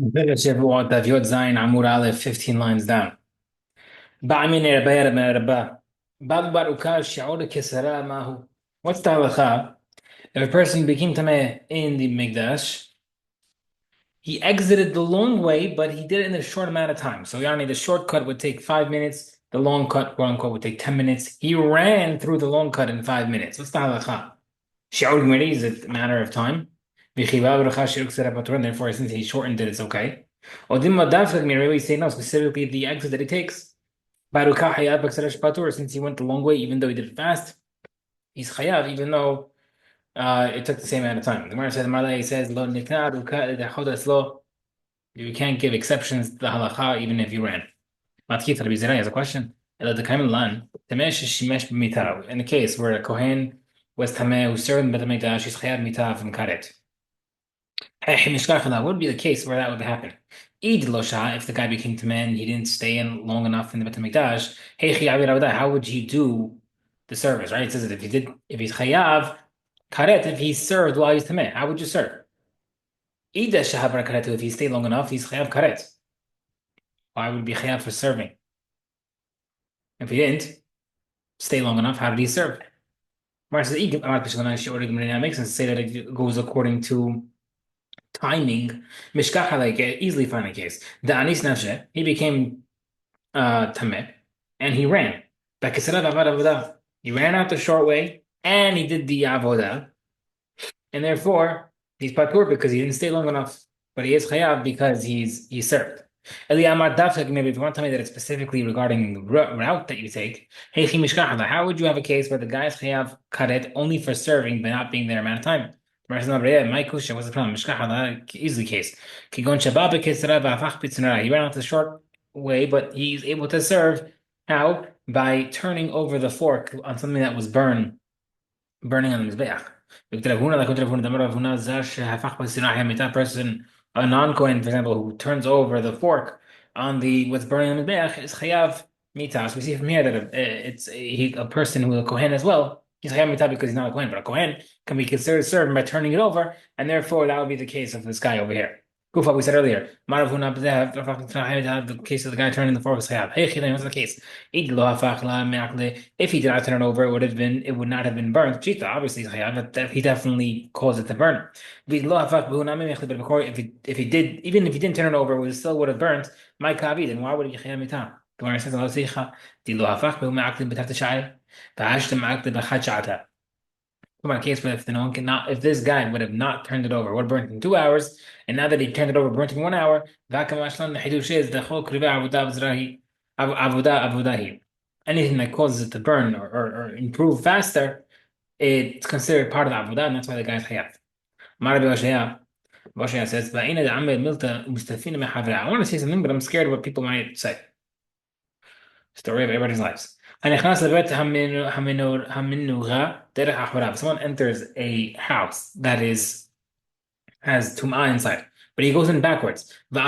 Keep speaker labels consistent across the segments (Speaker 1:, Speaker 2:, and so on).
Speaker 1: Shevuot Daf Amud Aleph, 15 lines down. Ba'amin Rabba. Bab Baruka Shi'ur Kesara Mahu. What's the halacha? If a person became tameh in the Mikdash, he exited the long way, but he did it in a short amount of time. So, yani, the shortcut would take 5 minutes, the long cut, quote unquote, would take 10 minutes. He ran through the long cut in 5 minutes. What's the halacha? Shi'ur Gmiri is a matter of time. Therefore, since he shortened it, it's okay. Odimma Daf Gmiri, we say no, specifically the exit that he takes. Barukah Hayab Patur, since he went the long way, even though he did it fast, he's Chayav, even though it took the same amount of time. The Gemara says, Marley says, Lo Nikna Ruka Lo. You can't give exceptions to the halacha even if you ran. Matkif Rabbi Zerah has a question. In the case where a Kohen was Tameh who served in Beit HaMikdash, he's Chayav Mitav from Karet. That would be the case where that would happen. Eid Losha, if the guy became Tameh and he didn't stay in long enough in the Beit HaMikdash, how would you do the service, right? It says that if he's Chayav, Karet, if he served while he's Tameh, how would you serve? Ida Shahabra Karet, if he stayed long enough, he's Chayav Karet. Why would he be Chayav for serving? If he didn't stay long enough, how did he serve? Mar says, it makes sense to say that it goes according to timing. Mishkacha, like easily find a case. The Anis Nafshe, he became Tameh, and he ran. He ran out the short way, and he did the Avodah, and therefore he's patur because he didn't stay long enough. But he is chayav because he served. Eliyamar Dafek, maybe if you want to tell me that it's specifically regarding the route that you take, how would you have a case where the guy is chayav karet only for serving but not being there amount of time? My kusha was the problem. Easy case. He ran out the short way, but he's able to serve. How? By turning over the fork on something that was burning on the mizbeach. Person, a non-Kohen, for example, who turns over the fork on the what's burning on the mizbeach is chayav mitas. We see from here that a person who is a Kohen as well. He's chayav mitas because he's not a Kohen, but a Kohen can be considered servant by turning it over, and therefore that would be the case of this guy over here. Kufa, we said earlier, the case of the guy turning the fork was chayav. Hey, what's the case? If he did not turn it over, it would not have been burnt. Chita, obviously, is chayav, but he definitely caused it to burn. But if he did, even if he didn't turn it over, it still would have burnt. My kavi, then why would he chayav mitah? The Gemara says, "Allah seicha, di lo hafach behu me'aklim b'taf t'shayil, v'hashtem me'aklim b'chad sha'ata." Come on, case where if this guy would have not turned it over, would have burnt in 2 hours, and now that he turned it over, burnt in 1 hour, anything that causes it to burn or improve faster, it's considered part of the avodah, and that's why the guy's hayat. Bashaya says, I want to say something, but I'm scared of what people might say. Story of everybody's lives. Someone enters a house that has tum'ah inside, but he goes in backwards. He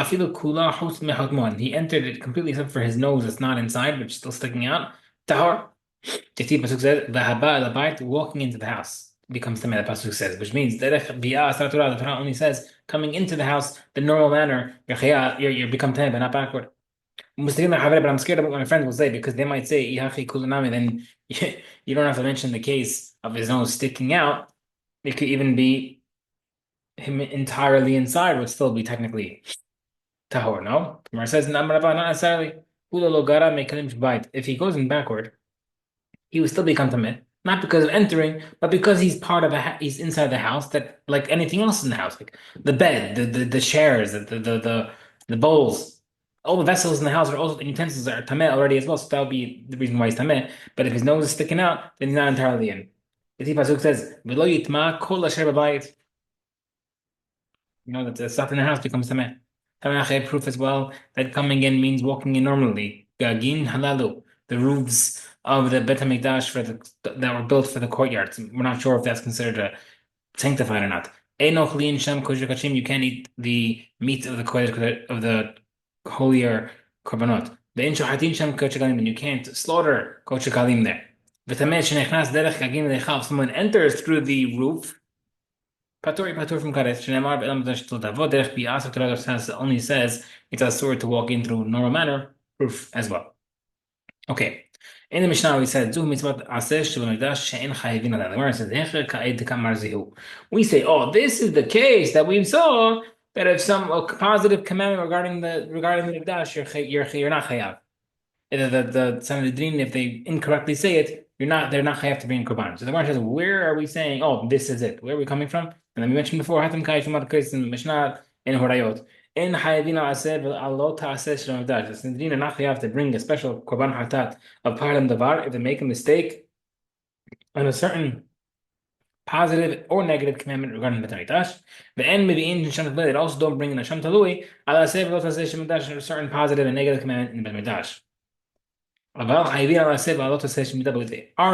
Speaker 1: entered it completely except for his nose that's not inside, which is still sticking out. Tahor. Pasuk says, walking into the house becomes tameh, the Pasuk says, which means the Torah only says coming into the house the normal manner, you become tameh, but not backward. But I'm scared of what my friends will say because they might say, then you don't have to mention the case of his nose sticking out. It could even be him entirely inside would still be technically tahor, no? Gemara says, not necessarily. If he goes in backward, he will still become tameh, not because of entering, but because he's part of he's inside the house that like anything else in the house, like the bed, the chairs, the bowls. All the vessels in the house are also the utensils that are tameh already as well, so that would be the reason why he's tameh. But if his nose is sticking out, then he's not entirely in. The Pasuk says, "V'lo yitma kol asher b'bayit." You know that the stuff in the house becomes tameh. Tameh proof as well that coming in means walking in normally. Gagin halalu, the roofs of the Bet HaMikdash that were built for the courtyards. We're not sure if that's considered sanctified or not. Enoch lin sham kosher kachim. You can't eat the meat of the holier korbanot. And you can't slaughter kodesh kalim there. If someone enters through the roof, Patur from karet. Shneimar be'elam b'dash til tavod derech bi'asar Torah only says it's a sword to walk in through normal manner. Proof as well. Okay. In the Mishnah, we said, "Zuh mitzvot aseh shebamikdash she'en chayivin adan." The Gemara says, "Hecher ka'ed kamar zihu." We say, "Oh, this is the case that we saw that if some positive commandment regarding the mikdash, you're not chayav." The Sanhedrin, if they incorrectly say it, they're not chayav to bring korban. So the Gemara says, "Where are we saying? Oh, this is it. Where are we coming from?" And then we mentioned before, "Hatam kai shumat kais in the Mishnah in Horayot." In Hayavina Aseh v'alot ta'aseh shalom dash. The Sanhedrin are not chayav to bring a special korban hatat of param davar if they make a mistake on a certain positive or negative commandment regarding the Mikdash. The end maybe in Shem Talui, they also don't bring in a Shem Talui. Ala Aseh v'alot ta'aseh shalom dash, a certain positive and negative commandment in the Mikdash. But they are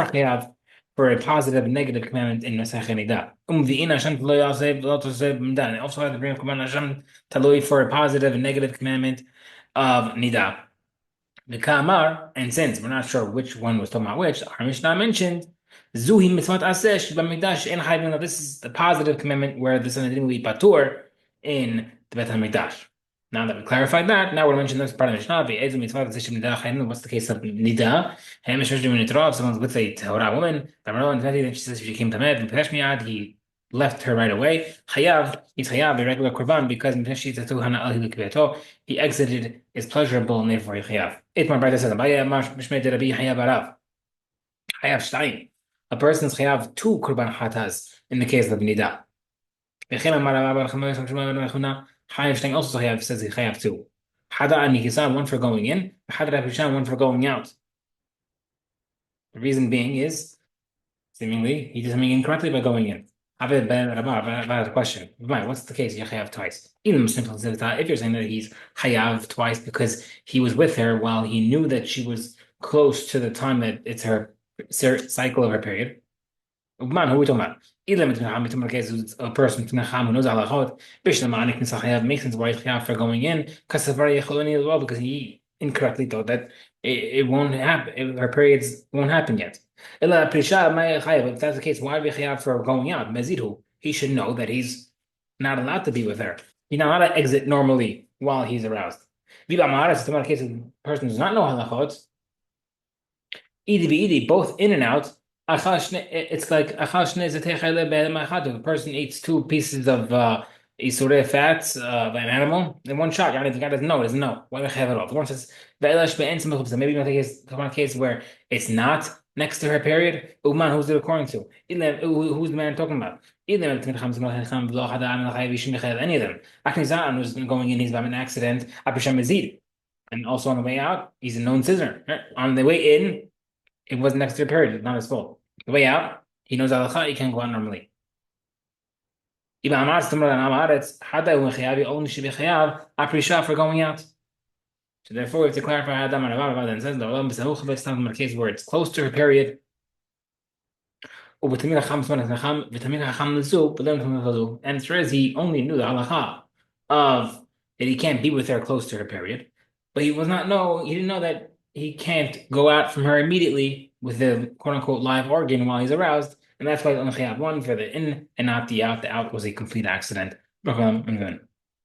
Speaker 1: chayav for a positive and negative commandment in Masech Nida. They also have to bring Korban Hashem Talui for a positive and negative commandment of Nida. The Kamar, and since we're not sure which one was talking about which, our Mishnah mentioned Zuhi mitzvot aseh b'mikdash en chayvin. This is the positive commandment where the Sanhedrin will be patur in the Beit HaMikdash. Now that we clarified that, now we'll mention this part of the Mishnah. What's the case of Nida? If someone's with a Torah woman, then she says she came to Med, and he left her right away. He's chayav, a regular korban, because he exited is pleasurable and therefore he chayav. My brother says, chayav shtayim. A person's chayav two korban hatas in the case of Nida. Chayav shtayim also chayav says he chayav two. Hada and Nikisan, one for going in, Hada Rabishan, one for going out. The reason being is, seemingly, he did something incorrectly by going in. I have a question. What's the case? You chayav twice. If you're saying that he's chayav twice because he was with her while he knew that she was close to the time that it's her cycle of her period. Man, who are we talking about? A person who knows halachot, makes sense why he's chayav for going in, because because he incorrectly thought that it won't happen, her periods won't happen yet. If that's the case, why are we chayav for going out? He should know that he's not allowed to be with her. He's not allowed to exit normally while he's aroused. If the case of the person does not know halachot, both in and out. It's like the person eats two pieces of isurei fats of an animal in one shot. The guy doesn't know. He doesn't know. Why do we have it all? The one says maybe a case where it's not next to her period. Who's it according to? Who's the man talking about? Any of them. Aknizan was going in. He's by an accident. And also on the way out, he's a known sinner. On the way in, it wasn't next to her period. It's not his fault. The way out, he knows halacha, he can't go out normally. Only should be chayav aprisha for going out. So therefore, we have to clarify Adam and Rabba and says the case where it's close to her period. And it's true he only knew the halacha of that he can't be with her close to her period, but he didn't know that he can't go out from her immediately with the quote-unquote live organ while he's aroused, and that's why he's only chayav one for the in and not the out. The out was a complete accident.